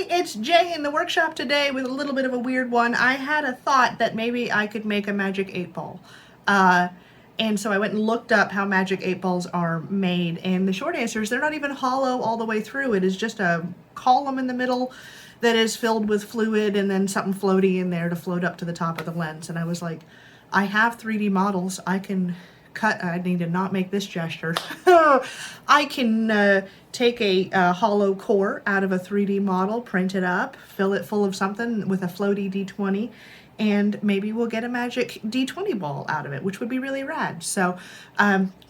it's Jay in the workshop today with a little bit of a weird one. I had a thought that maybe I could make a magic 8-ball. And so I went and looked up how magic 8-balls are made, and the short answer is they're not even hollow all the way through. It is just a column in the middle that is filled with fluid and then something floaty in there to float up to the top of the lens. And I was like, I have 3D models. I can cut, I need to not make this gesture. I can take a hollow core out of a 3D model, print it up, fill it full of something with a floaty d20, and maybe we'll get a magic d20 ball out of it, which would be really rad. So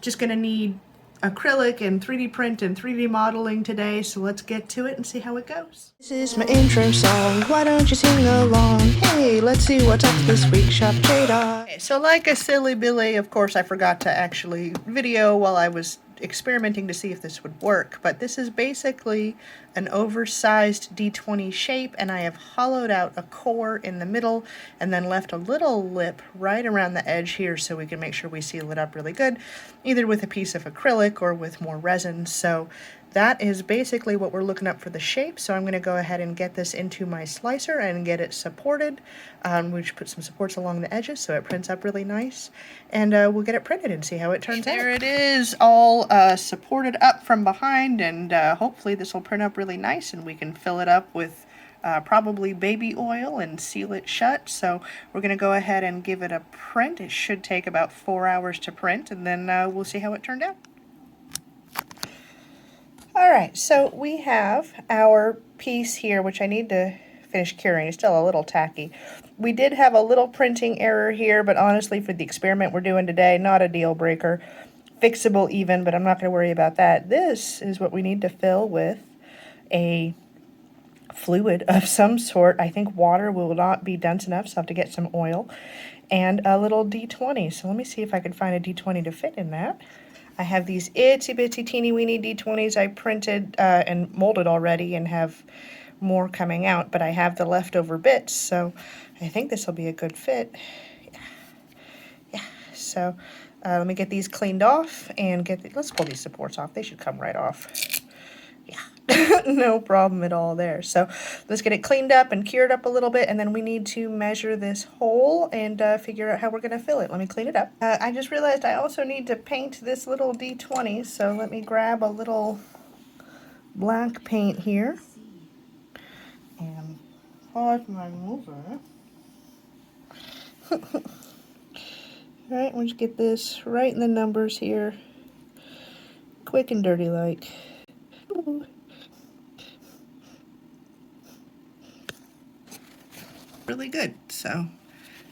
just gonna need acrylic and 3D print and 3D modeling today, so let's get to it and see how it goes. This is my intro song, why don't you sing along? Hey, let's see what's up this week, Shop J-Dog. Okay, so like a silly Billy, of course I forgot to actually video while I was experimenting to see if this would work, but this is basically an oversized d20 shape, and I have hollowed out a core in the middle and then left a little lip right around the edge here so we can make sure we seal it up really good, either with a piece of acrylic or with more resin. So that is basically what we're looking up for the shape. So I'm going to go ahead and get this into my slicer and get it supported. We should put some supports along the edges so it prints up really nice, and we'll get it printed and see how it turns out. There it is, all supported up from behind, and hopefully this will print up really nice and we can fill it up with probably baby oil and seal it shut. So we're going to go ahead and give it a print. It should take about 4 hours to print, and then we'll see how it turned out. Alright, so we have our piece here, which I need to finish curing. It's still a little tacky. We did have a little printing error here, but honestly, for the experiment we're doing today, not a deal breaker. Fixable even, but I'm not going to worry about that. This is what we need to fill with a fluid of some sort. I think water will not be dense enough, so I have to get some oil, and a little d20. So let me see if I can find a d20 to fit in that. I have these itsy bitsy teeny weeny d20s I printed and molded already, and have more coming out, but I have the leftover bits, so I think this will be a good fit. Yeah. So let me get these cleaned off and let's pull these supports off. They should come right off. Yeah, no problem at all there. So let's get it cleaned up and cured up a little bit, and then we need to measure this hole and figure out how we're going to fill it. Let me clean it up. I just realized I also need to paint this little d20, so let me grab a little black paint here and pause my mover. Alright, we'll just get this right in the numbers here, quick and dirty like. Ooh. Really good. So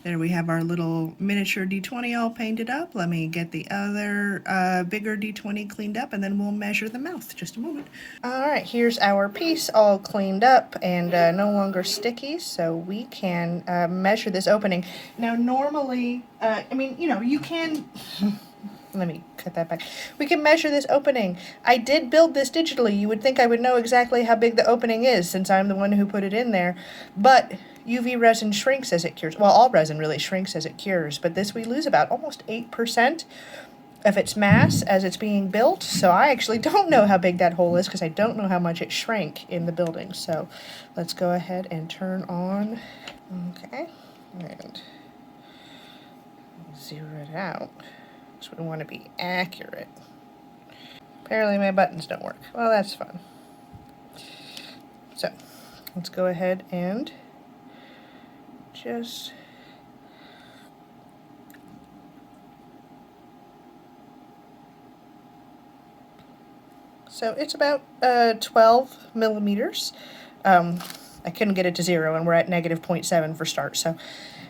there we have our little miniature d20 all painted up. Let me get the other bigger d20 cleaned up, and then we'll measure the mouth. Just a moment. Alright, here's our piece all cleaned up and no longer sticky, so we can measure this opening. Now normally, I mean, you know, you can... Let me cut that back. We can measure this opening. I did build this digitally. You would think I would know exactly how big the opening is since I'm the one who put it in there. But UV resin shrinks as it cures. Well, all resin really shrinks as it cures. But this we lose about almost 8% of its mass as it's being built. So I actually don't know how big that hole is because I don't know how much it shrank in the building. So let's go ahead and turn on. Okay. And zero it out. So we want to be accurate. Apparently my buttons don't work. Well, that's fun. So let's go ahead and just so it's about 12 millimeters. I couldn't get it to 0, and we're at negative 0.7 for start. So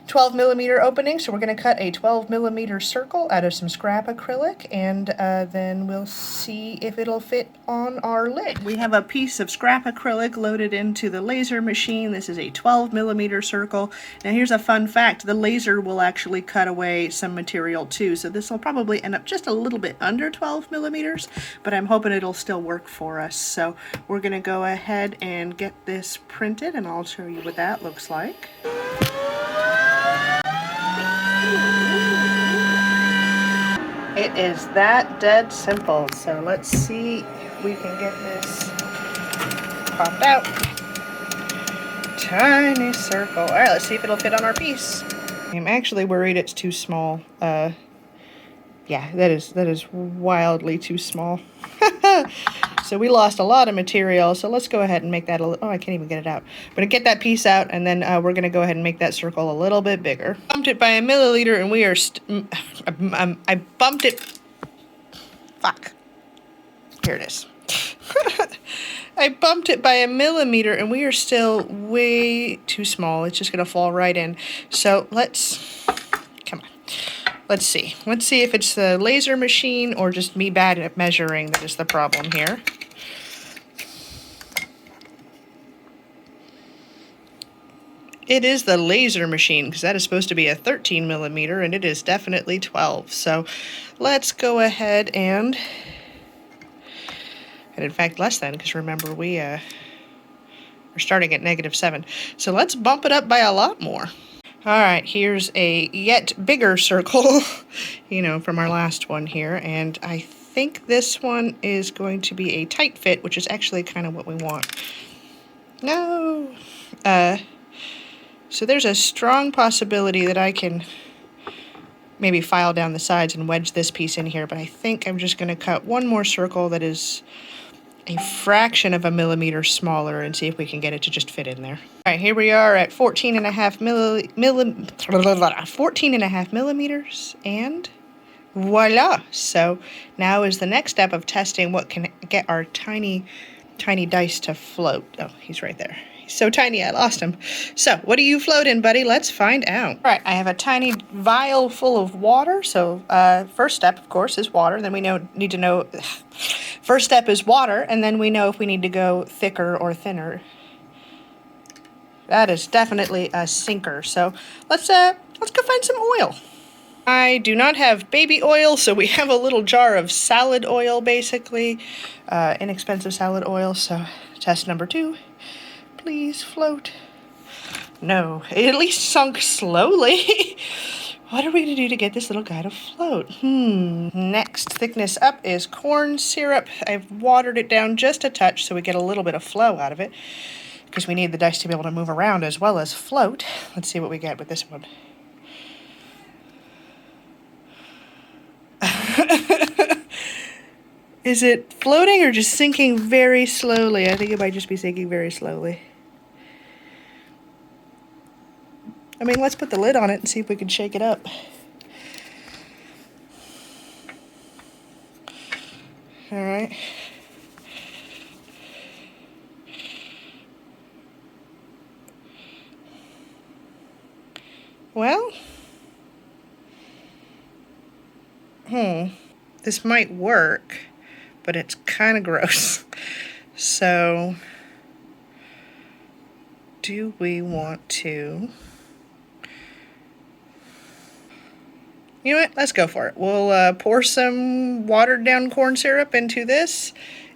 12 millimeter opening, so we're going to cut a 12 millimeter circle out of some scrap acrylic, and then we'll see if it'll fit on our lid. We have a piece of scrap acrylic loaded into the laser machine. This is a 12 millimeter circle. Now here's a fun fact, the laser will actually cut away some material too, so this will probably end up just a little bit under 12 millimeters, but I'm hoping it'll still work for us. So we're going to go ahead and get this printed, and I'll show you what that looks like. It is that dead simple. So let's see if we can get this popped out. Tiny circle. All right, let's see if it'll fit on our piece. I'm actually worried it's too small. Yeah, that is wildly too small. So we lost a lot of material, so let's go ahead and make that a little, oh, I can't even get it out. I'm gonna get that piece out, and then we're gonna go ahead and make that circle a little bit bigger. Bumped it by a milliliter, and we are, I bumped it, fuck. Here it is. I bumped it by a millimeter, and we are still way too small. It's just gonna fall right in. So let's, come on. Let's see. Let's see if it's the laser machine or just me bad at measuring that is the problem here. It is the laser machine, because that is supposed to be a 13 millimeter, and it is definitely 12. So let's go ahead and in fact less than, because remember we're starting at -7. So let's bump it up by a lot more. All right, here's a yet bigger circle, you know, from our last one here, and I think this one is going to be a tight fit, which is actually kind of what we want. No! So there's a strong possibility that I can maybe file down the sides and wedge this piece in here, but I think I'm just going to cut one more circle that is a fraction of a millimeter smaller and see if we can get it to just fit in there. All right, here we are at 14.5 millimeters, and voila. So now is the next step of testing what can get our tiny dice to float. Oh, he's right there. He's so tiny I lost him. So what do you float in, buddy? Let's find out. All right, I have a tiny vial full of water. So first step, of course, is water. Then we need to know. First step is water, and then we know if we need to go thicker or thinner. That is definitely a sinker. So let's go find some oil. I do not have baby oil, so we have a little jar of salad oil, basically. Inexpensive salad oil. So test number 2. Please float. No, it at least sunk slowly. What are we going to do to get this little guy to float? Next thickness up is corn syrup. I've watered it down just a touch so we get a little bit of flow out of it, because we need the dice to be able to move around as well as float. Let's see what we get with this one. Is it floating or just sinking very slowly? I think it might just be sinking very slowly. I mean, let's put the lid on it and see if we can shake it up. All right. Well, this might work, but it's kind of gross. So, do we want to? You know what? Let's go for it. We'll pour some watered down corn syrup into this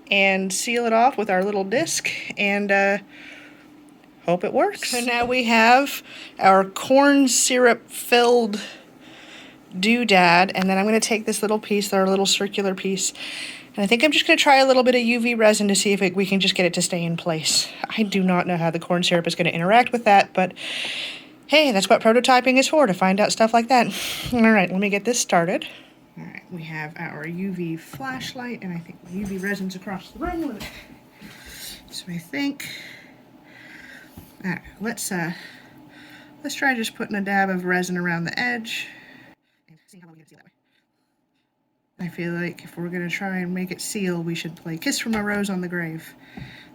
and seal it off with our little disc and hope it works. So now we have our corn syrup filled doodad, and then I'm going to take this little piece, our little circular piece, and I think I'm just going to try a little bit of UV resin to see if we can just get it to stay in place. I do not know how the corn syrup is going to interact with that, but hey, that's what prototyping is for, to find out stuff like that. All right, let me get this started. All right, we have our UV flashlight, and I think the UV resin's across the room. So I think, all right, let's try just putting a dab of resin around the edge. And see how we can seal that way. I feel like if we're gonna try and make it seal, we should play Kiss from a Rose on the Grave.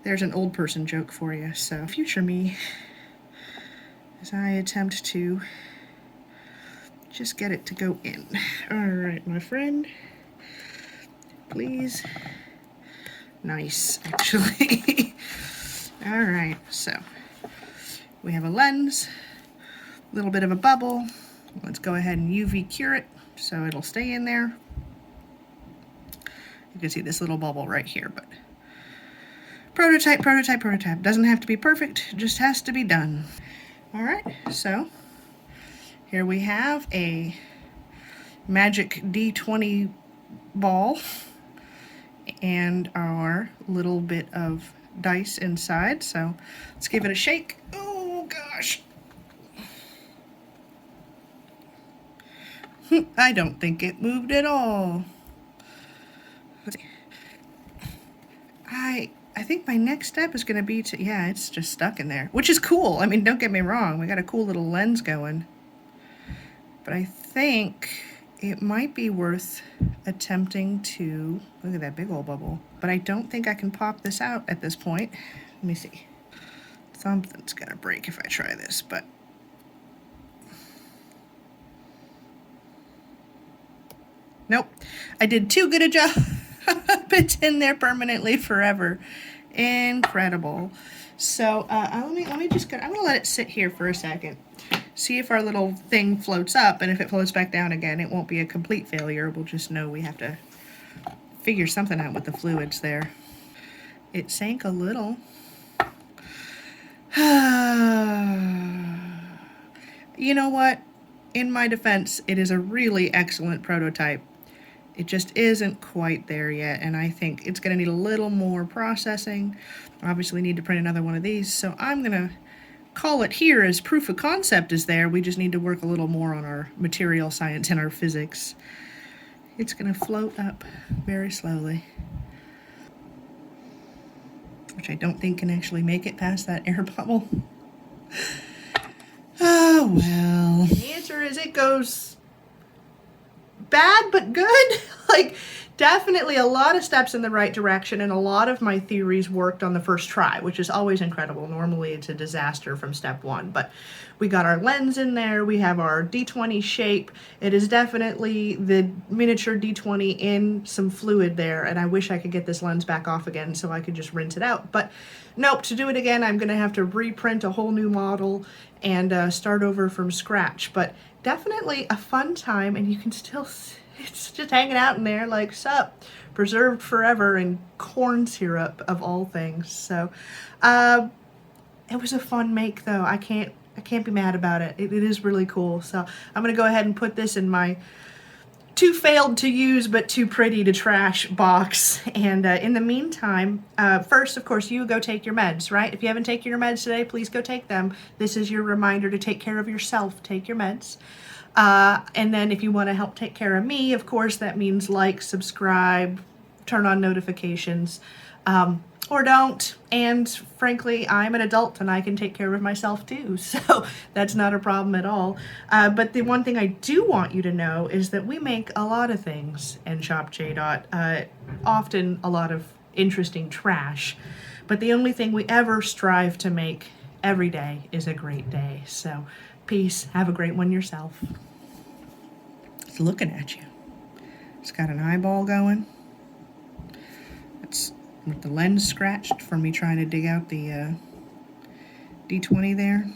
There's an old person joke for you, so future me, as I attempt to just get it to go in. All right, my friend, please. Nice, actually. All right, so we have a lens, a little bit of a bubble. Let's go ahead and UV cure it so it'll stay in there. You can see this little bubble right here, but prototype. Doesn't have to be perfect, just has to be done. All right, so here we have a magic d20 ball and our little bit of dice inside. So let's give it a shake. Oh, gosh. I don't think it moved at all. Let's see. I think my next step is going to be to, yeah, it's just stuck in there, which is cool. I mean, don't get me wrong. We got a cool little lens going. But I think it might be worth attempting to, look at that big old bubble. But I don't think I can pop this out at this point. Let me see. Something's going to break if I try this, but. Nope. I did too good a job. It's in there permanently forever. Incredible. So let me just go. I'm gonna let it sit here for a second. See if our little thing floats up, and if it floats back down again, it won't be a complete failure. We'll just know we have to figure something out with the fluids there. It sank a little. You know what? In my defense, it is a really excellent prototype. It just isn't quite there yet, and I think it's going to need a little more processing. Obviously need to print another one of these, so I'm going to call it here as proof of concept is there. We just need to work a little more on our material science and our physics. It's going to float up very slowly, which I don't think can actually make it past that air bubble. Oh, well. The answer is it goes bad but good. Like, definitely a lot of steps in the right direction, and a lot of my theories worked on the first try, which is always incredible. Normally it's a disaster from step one, but we got our lens in there, we have our d20 shape. It is definitely the miniature d20 in some fluid there, and I wish I could get this lens back off again so I could just rinse it out, but nope, to do it again I'm gonna have to reprint a whole new model and start over from scratch. But definitely a fun time, and you can still see it's just hanging out in there like, sup, preserved forever in corn syrup of all things. So it was a fun make though. I can't be mad about it. It is really cool. So I'm gonna go ahead and put this in my too failed to use but too pretty to trash box. And in the meantime, first, of course, you go take your meds, right? If you haven't taken your meds today, please go take them. This is your reminder to take care of yourself. Take your meds. And then if you want to help take care of me, of course, that means like, subscribe, turn on notifications, or don't. And frankly, I'm an adult and I can take care of myself too, so that's not a problem at all. But the one thing I do want you to know is that we make a lot of things in Shop J. Often a lot of interesting trash, but the only thing we ever strive to make every day is a great day. So peace, have a great one yourself. It's looking at you. It's got an eyeball going. It's with the lens scratched from me trying to dig out the d20 there.